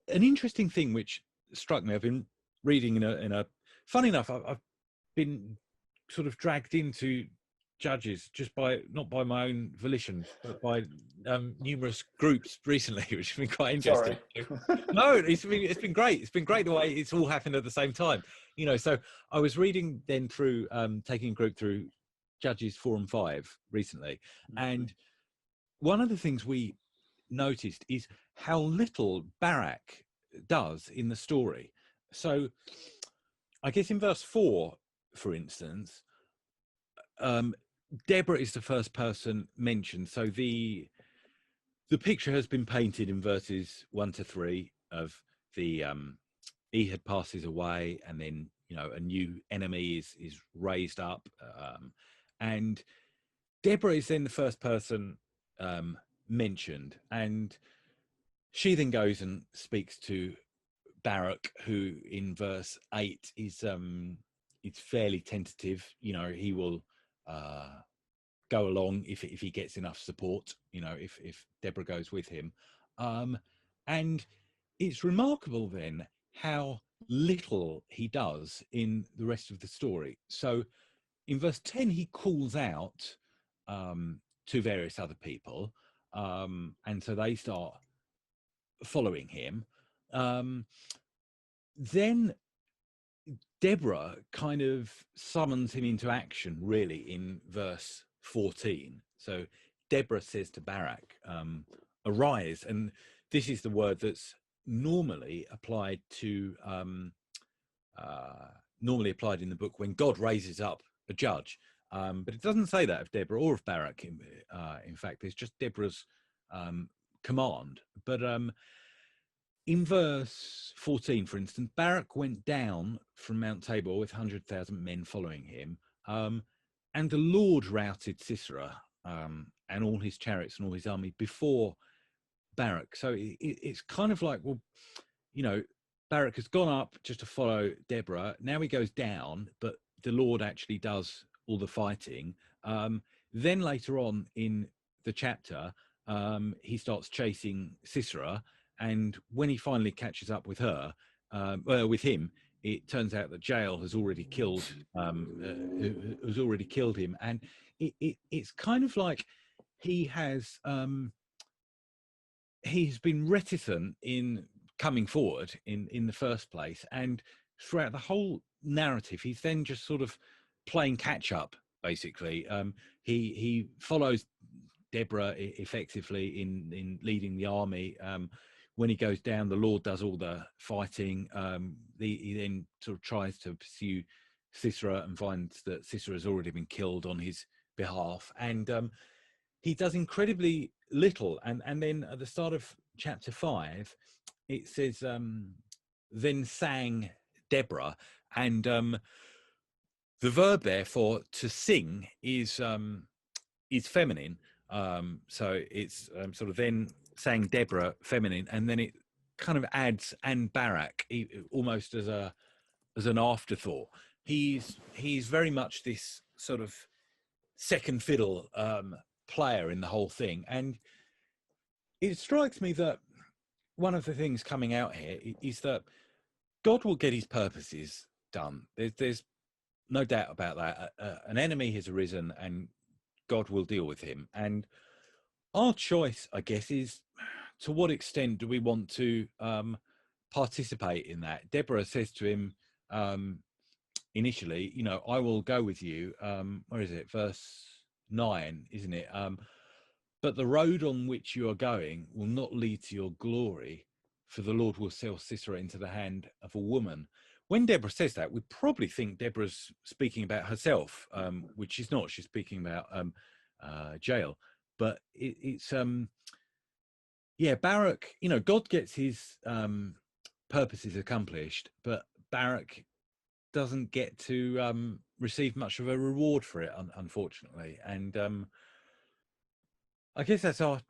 an interesting thing which struck me, I've been reading in a funny enough, I've been sort of dragged into Judges just by, not by my own volition, but by numerous groups recently, which has been quite interesting. Sorry. No, it's been great. It's been great the way it's all happened at the same time. So I was reading then through taking a group through Judges 4 and 5 recently, and one of the things we noticed is how little Barak does in the story. So I guess in verse 4, for instance, Deborah is the first person mentioned. So the picture has been painted in verses 1 to 3 of the Ehud passes away, and then a new enemy is raised up, and Deborah is then the first person mentioned, and she then goes and speaks to Barak, who in verse 8 is it's fairly tentative. He will go along if he gets enough support, if Deborah goes with him. And it's remarkable then how little he does in the rest of the story. So in verse 10, he calls out to various other people, and so they start following him. Then Deborah kind of summons him into action, really, in verse 14. So Deborah says to Barak, arise. And this is the word that's normally applied to, normally applied in the book when God raises up a judge. But it doesn't say that of Deborah or of Barak. In fact, it's just Deborah's command. But in verse 14, for instance, Barak went down from Mount Tabor with 100,000 men following him, and the Lord routed Sisera and all his chariots and all his army before Barak. So it's kind of like, well, Barak has gone up just to follow Deborah. Now he goes down, but the Lord actually does all the fighting. Then later on in the chapter, he starts chasing Sisera. And when he finally catches up with her, with him, it turns out that Jael has already killed him, and it's kind of like he's been reticent in coming forward in the first place, and throughout the whole narrative, he's then just sort of playing catch up. Basically, he follows Deborah effectively in leading the army. When he goes down, the Lord does all the fighting. He then sort of tries to pursue Sisera and finds that Sisera has already been killed on his behalf. And he does incredibly little. And then at the start of chapter 5, it says, then sang Deborah. And the verb there for to sing is feminine. So it's sort of then sang Deborah feminine, and then it kind of adds and Barak almost as an afterthought. He's very much this sort of second fiddle player in the whole thing, and it strikes me that one of the things coming out here is that God will get his purposes done. There's no doubt about that. An enemy has arisen, and God will deal with him. And our choice, I guess, is to what extent do we want to participate in that? Deborah says to him initially, I will go with you. Where is it? Verse 9, isn't it? But the road on which you are going will not lead to your glory, for the Lord will sell Sisera into the hand of a woman. When Deborah says that, we probably think Deborah's speaking about herself, which she's not. She's speaking about Jael. But it's Barak, God gets his purposes accomplished, but Barak doesn't get to receive much of a reward for it, unfortunately. And I guess that's our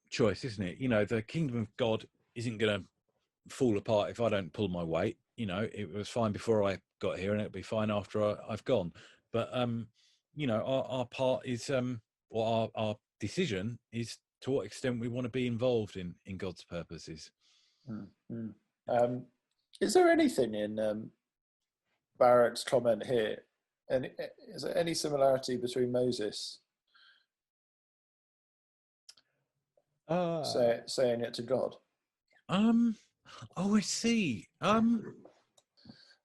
choice, isn't it? The kingdom of God isn't going to fall apart if I don't pull my weight. It was fine before I got here, and it'll be fine after I've gone. But our part is, or our decision is to what extent we want to be involved in God's purposes. Mm, mm. Um, is there anything in Barak's comment here? And is there any similarity between Moses Uh, saying it to God? um, oh, I see. I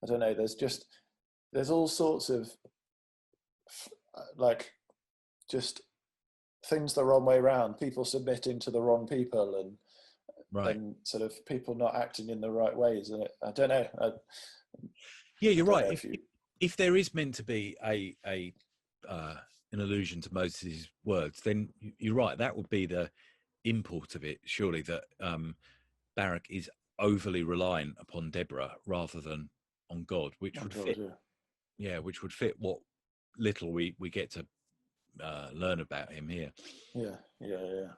don't know. There's all sorts of like just things the wrong way around. People submitting to the wrong people, Right. and sort of people not acting in the right ways. And I don't know. Yeah, I you're don't right. know if you. If there is meant to be a an allusion to Moses' words, then you're right. That would be the import of it, surely, that Barak is overly reliant upon Deborah rather than on God, which Oh would God, fit. yeah, Yeah, which would fit what little we get to learn about him here. yeah, yeah, yeah.